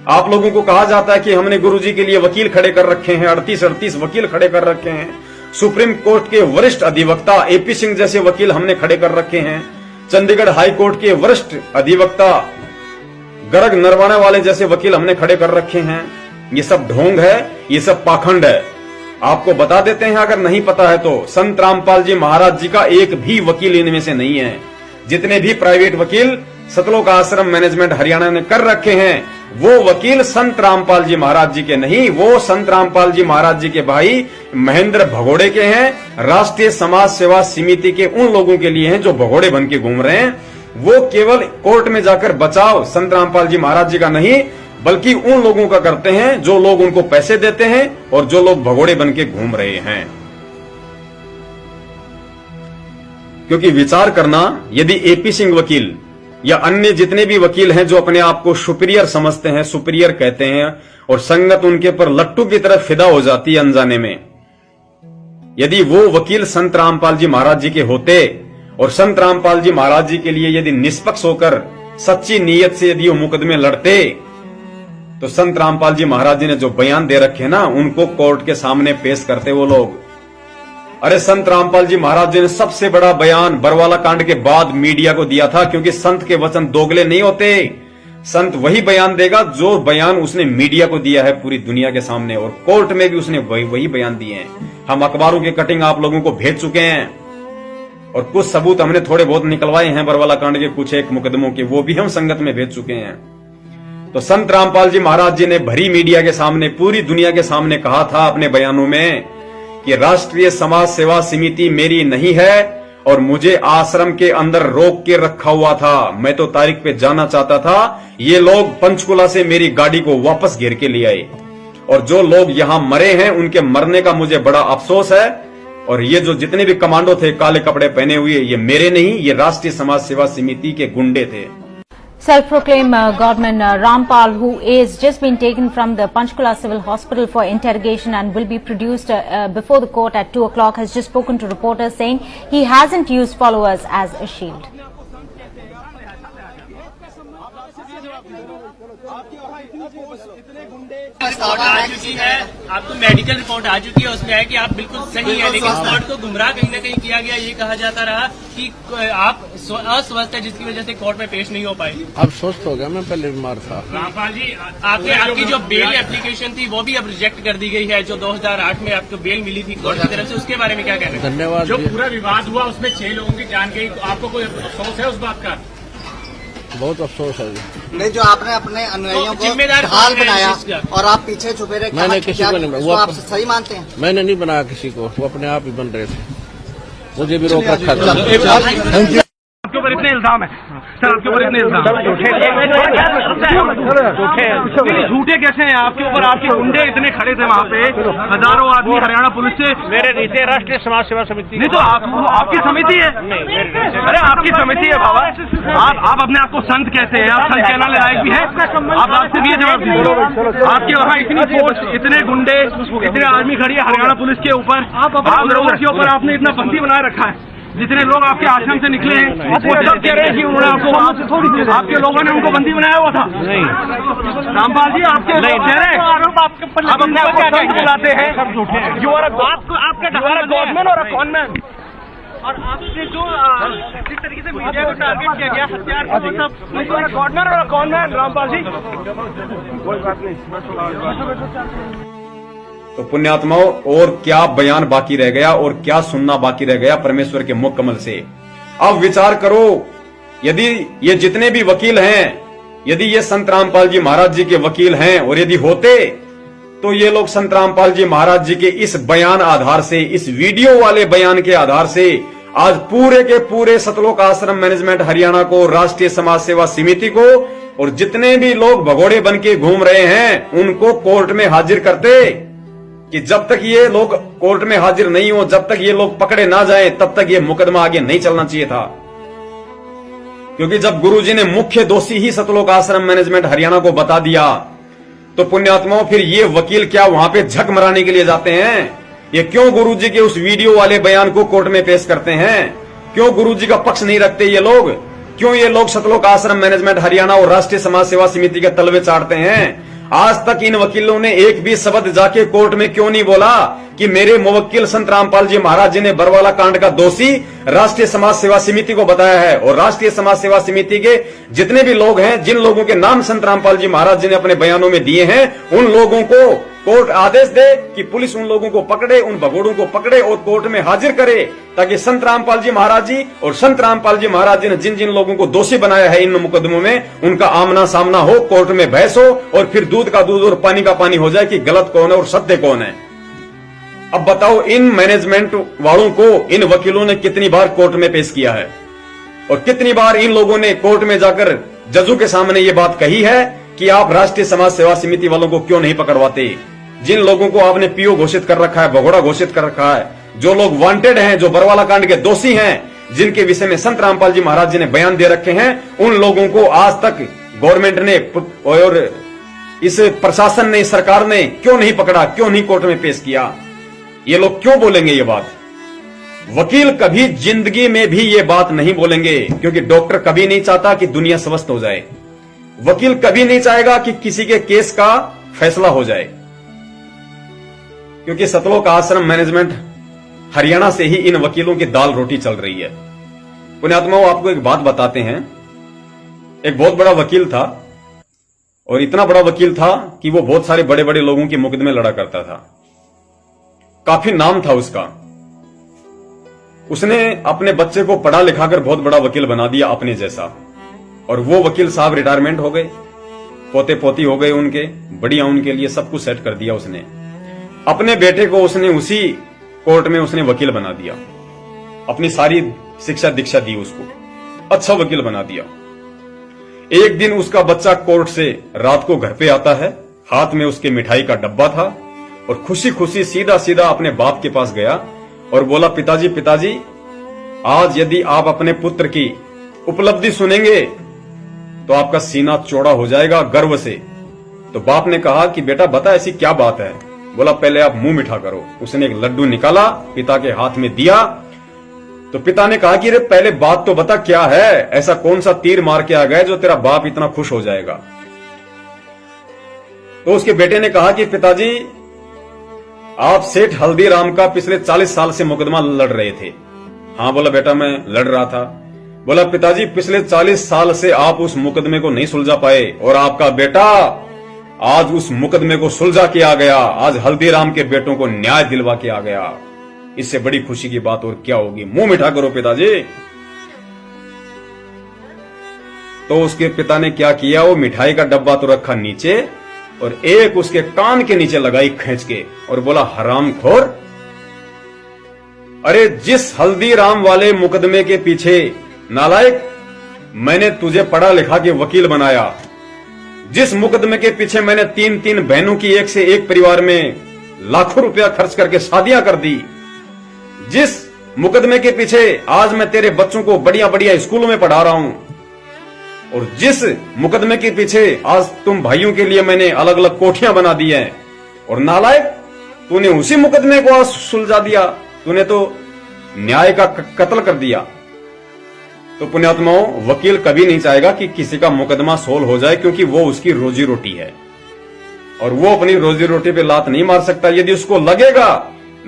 आप लोगों को कहा जाता है कि हमने गुरुजी के लिए वकील खड़े कर रखे हैं, 38 वकील खड़े कर रखे हैं, सुप्रीम कोर्ट के वरिष्ठ अधिवक्ता एपी सिंह जैसे वकील हमने खड़े कर रखे हैं, चंडीगढ़ हाई कोर्ट के वरिष्ठ अधिवक्ता गर्ग नरवाने वाले जैसे वकील हमने खड़े कर रखे हैं। ये सब ढोंग है, ये सब पाखंड है। आपको बता देते हैं अगर नहीं पता है तो, संत रामपाल जी महाराज जी का एक भी वकील इनमें से नहीं है। जितने भी प्राइवेट वकील सतलोक आश्रम मैनेजमेंट हरियाणा ने कर रखे हैं, वो वकील संत रामपाल जी महाराज जी के नहीं, वो संत रामपाल जी महाराज जी के भाई महेंद्र भगोड़े के हैं। राष्ट्रीय समाज सेवा समिति के उन लोगों के लिए हैं जो भगोड़े बन के घूम रहे हैं। वो केवल कोर्ट में जाकर बचाव संत रामपाल जी महाराज जी का नहीं, बल्कि उन लोगों का करते हैं जो लोग उनको पैसे देते हैं और जो लोग भगोड़े बन के घूम रहे हैं। क्योंकि विचार करना, यदि एपी सिंह वकील या अन्य जितने भी वकील हैं जो अपने आप को सुपीरियर समझते हैं, सुपीरियर कहते हैं, और संगत उनके पर लट्टू की तरफ फिदा हो जाती है अनजाने में, यदि वो वकील संत रामपाल जी महाराज जी के होते और संत रामपाल जी महाराज जी के लिए यदि निष्पक्ष होकर सच्ची नीयत से यदि वो मुकदमे लड़ते, तो संत रामपाल जी महाराज जी ने जो बयान दे रखे ना, उनको कोर्ट के सामने पेश करते वो लोग। अरे संत रामपाल जी महाराज जी ने सबसे बड़ा बयान बरवाला कांड के बाद मीडिया को दिया था, क्योंकि संत के वचन दोगले नहीं होते। संत वही बयान देगा जो बयान उसने मीडिया को दिया है पूरी दुनिया के सामने, और कोर्ट में भी उसने वही बयान दिए हैं। हम अखबारों की कटिंग आप लोगों को भेज चुके हैं, और कुछ सबूत हमने थोड़े बहुत निकलवाए हैं बरवाला कांड के कुछ एक मुकदमों के, वो भी हम संगत में भेज चुके हैं। तो संत रामपाल जी महाराज जी ने भरी मीडिया के सामने, पूरी दुनिया के सामने कहा था अपने बयानों में कि राष्ट्रीय समाज सेवा समिति मेरी नहीं है और मुझे आश्रम के अंदर रोक के रखा हुआ था। मैं तो तारीख पे जाना चाहता था। ये लोग पंचकुला से मेरी गाड़ी को वापस घेर के ले आए, और जो लोग यहां मरे हैं उनके मरने का मुझे बड़ा अफसोस है। और ये जो जितने भी कमांडो थे काले कपड़े पहने हुए, ये मेरे नहीं, ये राष्ट्रीय समाज सेवा समिति के गुंडे थे। Self-proclaimed Godman Rampal, who is just been taken from the Panchkula Civil Hospital for interrogation and will be produced before the court at 2 o'clock, has just spoken to reporters saying he hasn't used followers as a shield. Report आ चुकी है, आपको medical report आ चुकी है, उसमें है कि आप बिल्कुल सही है, लेकिन कोर्ट को गुमराह कहीं न कहीं किया गया। ये कहा जाता रहा कि आप अस्वस्थ है, जिसकी वजह से कोर्ट में पेश नहीं हो पाए। अब स्वस्थ हो गया, मैं पहले बीमार था। रामपाल जी, आपकी जो बेल एप्लीकेशन थी वो भी अब रिजेक्ट कर दी गई है, जो 2008 में आपको बेल मिली थी कोर्ट की तरफ से, उसके बारे में क्या कहना है? धन्यवाद। जो पूरा विवाद हुआ उसमें 6 लोगों की जान गई, आपको कोई अफसोस है उस बात का? बहुत अफसोस है जी। नहीं, जो आपने अपने अनुयायियों को जिम्मेदार ढाल बनाया और आप पीछे छुपे रहे, मैंने किसी को नहीं, वो आप सही मानते हैं? मैंने नहीं बनाया किसी को, वो अपने आप ही बन रहे थे, मुझे भी रोक रखा था। आपके ऊपर इतने इल्जाम है सर, आपके ऊपर इतने इल्जाम झूठे कैसे हैं आपके ऊपर? आपके गुंडे इतने खड़े थे वहाँ पे, हजारों आदमी हरियाणा पुलिस से। मेरे नीचे राष्ट्रीय समाज सेवा समिति नहीं तो आपकी समिति है? अरे आपकी समिति है बाबा। आप अपने आप को संत कहते हैं, आप संत कहने लायक भी है? आप आपसे भी जवाब दीजिए। आपके वहाँ इतनी फोर्स, इतने गुंडे, इतने आर्मी खड़ी है हरियाणा पुलिस के ऊपर, आप लोगों के ऊपर आपने इतना बंदी बनाए रखा है। जितने लोग आपके आश्रम से निकले हैं वो सब कह रहे हैं कि उन्होंने आपके लोगों ने उनको बंदी बनाया हुआ था। नहीं रामपाल जी, आपके आरोप आपके ऊपर आप अपने आप को संत बुलाते हैं, सब झूठे हैं। यू आर अ गॉडमैन और अ कॉनमैन। और आपने जो जिस तरीके से मीडिया को टारगेट किया गया, हथियार को, वो सब गॉडमैन और अ कॉनमैन। रामपाल जी, कोई बात नहीं। तो पुण्यात्माओं, और क्या बयान बाकी रह गया और क्या सुनना बाकी रह गया परमेश्वर के मुख कमल से। अब विचार करो, यदि ये जितने भी वकील हैं, यदि ये संत रामपाल जी महाराज जी के वकील हैं, और यदि होते तो ये लोग संत रामपाल जी महाराज जी के इस बयान आधार से, इस वीडियो वाले बयान के आधार से आज पूरे के पूरे सतलोक आश्रम मैनेजमेंट हरियाणा को, राष्ट्रीय समाज सेवा समिति को, और जितने भी लोग भगोड़े बन के घूम रहे हैं उनको कोर्ट में हाजिर करते। कि जब तक ये लोग कोर्ट में हाजिर नहीं हो, जब तक ये लोग पकड़े ना जाएं, तब तक ये मुकदमा आगे नहीं चलना चाहिए था। क्योंकि जब गुरुजी ने मुख्य दोषी ही सतलोक आश्रम मैनेजमेंट हरियाणा को बता दिया, तो पुण्यात्माओं फिर ये वकील क्या वहां पे झक मराने के लिए जाते हैं? ये क्यों गुरुजी के उस वीडियो वाले बयान को कोर्ट में पेश करते हैं? क्यों गुरुजी का पक्ष नहीं रखते ये लोग? क्यों ये लोग सतलोक आश्रम मैनेजमेंट हरियाणा और राष्ट्रीय समाज सेवा समिति के तलवे चाटते हैं? आज तक इन वकीलों ने एक भी शब्द जाके कोर्ट में क्यों नहीं बोला कि मेरे मुवक्किल संत रामपाल जी महाराज जी ने बरवाला कांड का दोषी राष्ट्रीय समाज सेवा समिति को बताया है, और राष्ट्रीय समाज सेवा समिति के जितने भी लोग हैं, जिन लोगों के नाम संत रामपाल जी महाराज जी ने अपने बयानों में दिए हैं, उन लोगों को कोर्ट आदेश दे कि पुलिस उन लोगों को पकड़े, उन भगोड़ों को पकड़े और कोर्ट में हाजिर करे, ताकि संत रामपाल जी महाराज जी और संत रामपाल जी महाराज जी ने जिन जिन लोगों को दोषी बनाया है इन मुकदमों में, उनका आमना सामना हो, कोर्ट में बहस हो और फिर दूध का दूध और पानी का पानी हो जाए कि गलत कौन है और सत्य कौन है। अब बताओ, इन मैनेजमेंट वालों को इन वकीलों ने कितनी बार कोर्ट में पेश किया है और कितनी बार इन लोगों ने कोर्ट में जाकर जजों के सामने ये बात कही है कि आप राष्ट्रीय समाज सेवा समिति वालों को क्यों नहीं पकड़वाते। जिन लोगों को आपने पीओ घोषित कर रखा है, भगोड़ा घोषित कर रखा है, जो लोग वांटेड हैं, जो बरवाला कांड के दोषी हैं, जिनके विषय में संत रामपाल जी महाराज जी ने बयान दे रखे हैं, उन लोगों को आज तक गवर्नमेंट ने और इस प्रशासन ने, सरकार ने क्यों नहीं पकड़ा, क्यों नहीं कोर्ट में पेश किया। ये लोग क्यों बोलेंगे ये बात? वकील कभी जिंदगी में भी ये बात नहीं बोलेंगे, क्योंकि डॉक्टर कभी नहीं चाहता कि दुनिया स्वस्थ हो जाए। वकील कभी नहीं चाहेगा कि किसी के केस का फैसला हो जाए, क्योंकि सतलोक आश्रम मैनेजमेंट हरियाणा से ही इन वकीलों की दाल रोटी चल रही है। पुण्यात्माओं, आपको एक बात बताते हैं। एक बहुत बड़ा वकील था, और इतना बड़ा वकील था कि वो बहुत सारे बड़े बड़े लोगों के मुकदमे लड़ा करता था, काफी नाम था उसका। उसने अपने बच्चे को पढ़ा लिखाकर बहुत बड़ा वकील बना दिया अपने जैसा, और वो वकील साहब रिटायरमेंट हो गए, पोते पोती हो गए उनके, बढ़िया उनके लिए सब कुछ सेट कर दिया उसने। अपने बेटे को उसने उसी कोर्ट में उसने वकील बना दिया, अपनी सारी शिक्षा दीक्षा दी उसको, अच्छा वकील बना दिया। एक दिन उसका बच्चा कोर्ट से रात को घर पे आता है, हाथ में उसके मिठाई का डब्बा था, और खुशी खुशी सीधा सीधा अपने बाप के पास गया और बोला, पिताजी पिताजी, आज यदि आप अपने पुत्र की उपलब्धि सुनेंगे तो आपका सीना चौड़ा हो जाएगा गर्व से। तो बाप ने कहा कि बेटा बता ऐसी क्या बात है। बोला, पहले आप मुंह मीठा करो। उसने एक लड्डू निकाला, पिता के हाथ में दिया, तो पिता ने कहा कि रे पहले बात तो बता क्या है, ऐसा कौन सा तीर मार के आ गया जो तेरा बाप इतना खुश हो जाएगा। तो उसके बेटे ने कहा कि पिताजी, आप सेठ हल्दीराम का पिछले 40 साल से मुकदमा लड़ रहे थे। हाँ, बोला बेटा मैं लड़ रहा था। बोला, पिताजी पिछले 40 साल से आप उस मुकदमे को नहीं सुलझा पाए, और आपका बेटा आज उस मुकदमे को सुलझा के आ गया, आज हल्दीराम के बेटों को न्याय दिलवा के आ गया। इससे बड़ी खुशी की बात और क्या होगी। मुंह मीठा करो पिताजी। तो उसके पिता ने क्या किया, वो मिठाई का डब्बा तो रखा नीचे, और एक उसके कान के नीचे लगाई खींच के, और बोला, हरामखोर, अरे जिस हल्दीराम वाले मुकदमे के पीछे नालायक मैंने तुझे पढ़ा लिखा के वकील बनाया, जिस मुकदमे के पीछे मैंने 3-3 बहनों की एक से एक परिवार में लाखों रुपया खर्च करके शादियां कर दी, जिस मुकदमे के पीछे आज मैं तेरे बच्चों को बढ़िया बढ़िया स्कूलों में पढ़ा रहा हूं, और जिस मुकदमे के पीछे आज तुम भाइयों के लिए मैंने अलग अलग कोठियां बना दी हैं, और नालायक तूने उसी मुकदमे को आज सुलझा दिया, तूने तो न्याय का कत्ल कर दिया। तो पुण्यात्माओं, वकील कभी नहीं चाहेगा कि किसी का मुकदमा सोल्व हो जाए, क्योंकि वो उसकी रोजी रोटी है, और वो अपनी रोजी रोटी पे लात नहीं मार सकता। यदि उसको लगेगा,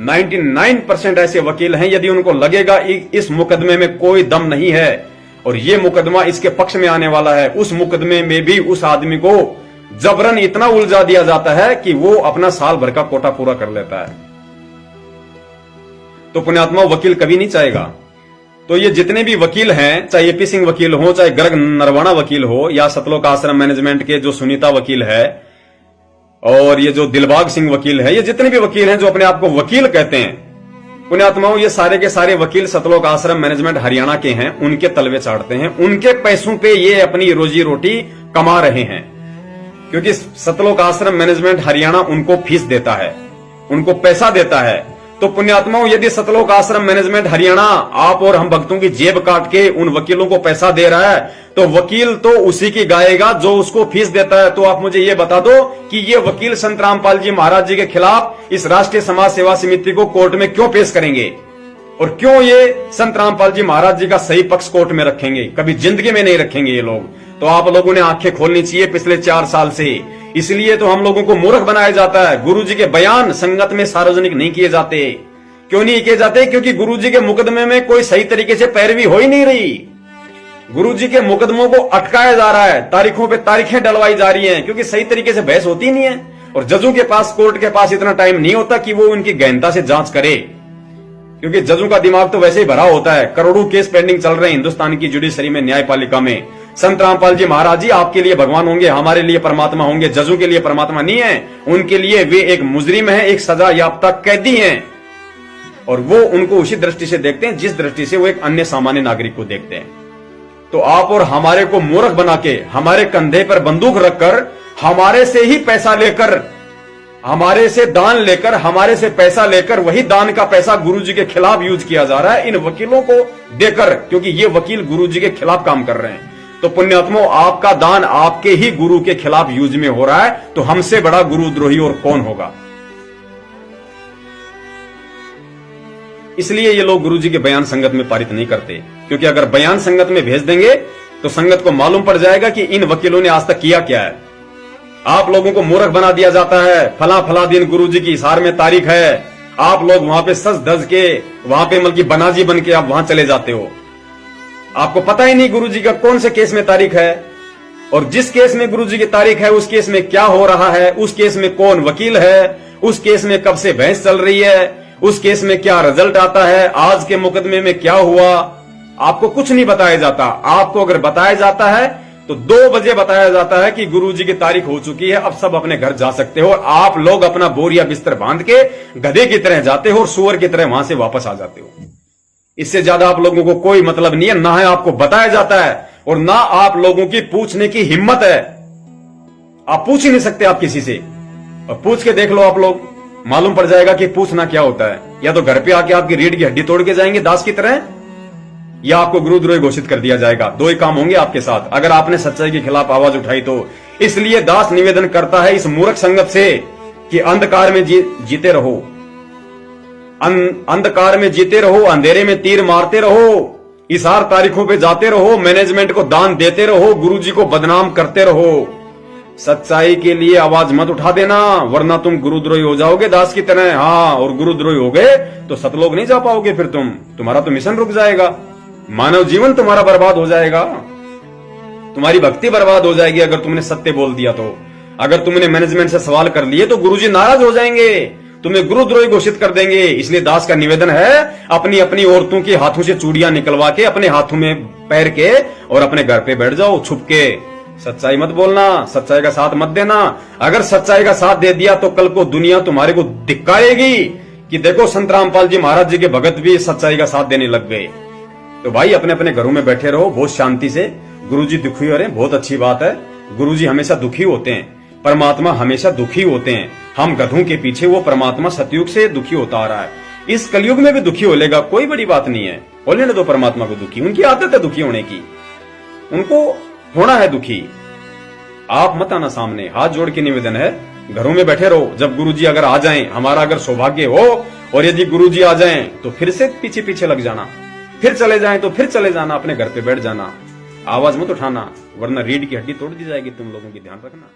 99% ऐसे वकील हैं, यदि उनको लगेगा इस मुकदमे में कोई दम नहीं है और ये मुकदमा इसके पक्ष में आने वाला है, उस मुकदमे में भी उस आदमी को जबरन इतना उलझा दिया जाता है कि वो अपना साल भर का कोटा पूरा कर लेता है। तो पुण्यात्मा, वकील कभी नहीं चाहेगा। तो ये जितने भी वकील हैं, चाहे एपी सिंह वकील हो, चाहे गर्ग नरवाणा वकील हो, या सतलोक आश्रम मैनेजमेंट के जो सुनीता वकील है, और ये जो दिलबाग सिंह वकील है, ये जितने भी वकील हैं जो अपने आप को वकील कहते हैं, पुण्यात्माओं, ये सारे के सारे वकील सतलोक आश्रम मैनेजमेंट हरियाणा के हैं, उनके तलवे चाटते हैं, उनके पैसों पे ये अपनी रोजी रोटी कमा रहे हैं, क्योंकि सतलोक आश्रम मैनेजमेंट हरियाणा उनको फीस देता है, उनको पैसा देता है। तो पुण्यात्माओं, यदि सतलोक आश्रम मैनेजमेंट हरियाणा आप और हम भक्तों की जेब काट के उन वकीलों को पैसा दे रहा है, तो वकील तो उसी की गाएगा जो उसको फीस देता है। तो आप मुझे ये बता दो कि ये वकील संत रामपाल जी महाराज जी के खिलाफ इस राष्ट्रीय समाज सेवा समिति को कोर्ट में क्यों पेश करेंगे, और क्यों ये संत रामपाल जी महाराज जी का सही पक्ष कोर्ट में रखेंगे? कभी जिंदगी में नहीं रखेंगे ये लोग। तो तो आप लोगों ने आंखें खोलनी चाहिए पिछले 4 साल से। इसलिए तो हम लोगों को मूर्ख बनाया जाता है। गुरुजी के बयान संगत में सार्वजनिक नहीं किए जाते। क्यों नहीं किए जाते? क्योंकि गुरुजी के मुकदमे में कोई सही तरीके से पैरवी हो ही नहीं रही। गुरुजी के मुकदमों को अटकाया जा रहा है, तारीखों पे तारीखें डलवाई जा रही हैं, क्योंकि सही तरीके से बहस होती नहीं है। और जजों के पास, कोर्ट के पास इतना टाइम नहीं होता कि वो उनकी गहनता से जांच करे, क्योंकि जजों का दिमाग तो वैसे ही भरा होता है। करोड़ों केस पेंडिंग चल रहे हैं हिंदुस्तान की जुडिशरी में, न्यायपालिका में। संत रामपाल जी महाराज जी आपके लिए भगवान होंगे, हमारे लिए परमात्मा होंगे। जजों के लिए परमात्मा नहीं है, उनके लिए वे एक मुजरिम है, एक सजा याफ्ता कैदी हैं। और वो उनको उसी दृष्टि से देखते हैं जिस दृष्टि से वो एक अन्य सामान्य नागरिक को देखते हैं। तो आप और हमारे को मूर्ख बना के, हमारे कंधे पर बंदूक रखकर, हमारे से ही पैसा लेकर, हमारे से दान लेकर, हमारे से पैसा लेकर, वही दान का पैसा गुरुजी के खिलाफ यूज किया जा रहा है इन वकीलों को देकर, क्योंकि ये वकील गुरुजी के खिलाफ काम कर रहे हैं। तो पुण्यात्मो, आपका दान आपके ही गुरु के खिलाफ यूज में हो रहा है, तो हमसे बड़ा गुरुद्रोही और कौन होगा? इसलिए ये लोग गुरुजी के बयान संगत में पारित नहीं करते, क्योंकि अगर बयान संगत में भेज देंगे तो संगत को मालूम पड़ जाएगा कि इन वकीलों ने आज तक किया क्या है। आप लोगों को मूर्ख बना दिया जाता है। फला दिन गुरुजी की हिसार में तारीख है, आप लोग वहां पे सज धज के, वहां पे मतलब बनाजी बन के आप वहां चले जाते हो। आपको पता ही नहीं गुरुजी का कौन से केस में तारीख है, और जिस केस में गुरुजी की तारीख है उस केस में क्या हो रहा है, उस केस में कौन वकील है, उस केस में कब से बहस चल रही है, उस केस में क्या रिजल्ट आता है, आज के मुकदमे में क्या हुआ, आपको कुछ नहीं बताया जाता। आपको अगर बताया जाता है तो 2 बजे बताया जाता है कि गुरुजी की तारीख हो चुकी है, अब सब अपने घर जा सकते हो। और आप लोग अपना बोरिया बिस्तर बांध के गधे की तरह जाते हो और सुअर की तरह वहां से वापस आ जाते हो। इससे ज्यादा आप लोगों को कोई मतलब नहीं है, ना है आपको बताया जाता है और ना आप लोगों की पूछने की हिम्मत है। आप पूछ ही नहीं सकते आप किसी से, और पूछ के देख लो आप लोग, मालूम पड़ जाएगा कि पूछना क्या होता है। या तो घर पे आके आपकी रीढ़ की हड्डी तोड़ के जाएंगे दास की तरह, या आपको गुरुद्रोही घोषित कर दिया जाएगा। 2 ही काम होंगे आपके साथ अगर आपने सच्चाई के खिलाफ आवाज उठाई तो। इसलिए दास निवेदन करता है इस मूर्ख संगत से कि अंधकार में जीते रहो, अंधकार में जीते रहो, अंधेरे में तीर मारते रहो, इशार तारीखों पे जाते रहो, मैनेजमेंट को दान देते रहो, गुरुजी को बदनाम करते रहो। सच्चाई के लिए आवाज मत उठा देना, वरना तुम गुरुद्रोही हो जाओगे दास की तरह। हाँ, और गुरुद्रोही हो गए तो सतलोक नहीं जा पाओगे, फिर तुम्हारा तो मिशन रुक जाएगा, मानव जीवन तुम्हारा बर्बाद हो जाएगा, तुम्हारी भक्ति बर्बाद हो जाएगी अगर तुमने सत्य बोल दिया तो। अगर तुमने मैनेजमेंट से सवाल कर लिए तो गुरुजी नाराज हो जाएंगे, तुम्हें गुरुद्रोही घोषित कर देंगे। इसलिए दास का निवेदन है, अपनी अपनी औरतों के हाथों से चूड़ियां निकलवा के अपने हाथों में पैर के और अपने घर पे बैठ जाओ छुप के। सच्चाई मत बोलना, सच्चाई का साथ मत देना। अगर सच्चाई का साथ दे दिया तो कल को दुनिया तुम्हारे को धिक्कारेगी कि देखो संत रामपाल जी महाराज जी के भगत भी सच्चाई का साथ देने लग गए। तो भाई अपने अपने घरों में बैठे रहो बहुत शांति से। गुरुजी दुखी हो रहे हैं, बहुत अच्छी बात है। गुरुजी हमेशा दुखी होते हैं, परमात्मा हमेशा दुखी होते हैं। हम गधों के पीछे, वो परमात्मा सतयुग से दुखी होता आ रहा है, इस कलयुग में भी दुखी हो लेगा, कोई बड़ी बात नहीं है। बोलने दो परमात्मा को दुखी, उनकी आदत है दुखी होने की, उनको होना है दुखी। आप मत आना सामने, हाथ जोड़ के निवेदन है, घरों में बैठे रहो। जब गुरुजी अगर आ जाएं, हमारा अगर सौभाग्य हो, और यदि गुरुजी आ जाएं तो फिर से पीछे पीछे लग जाना, फिर चले जाएं तो फिर चले जाना, अपने घर पे बैठ जाना, आवाज मत उठाना, वरना रीढ़ की हड्डी तोड़ दी जाएगी तुम लोगों की, ध्यान रखना।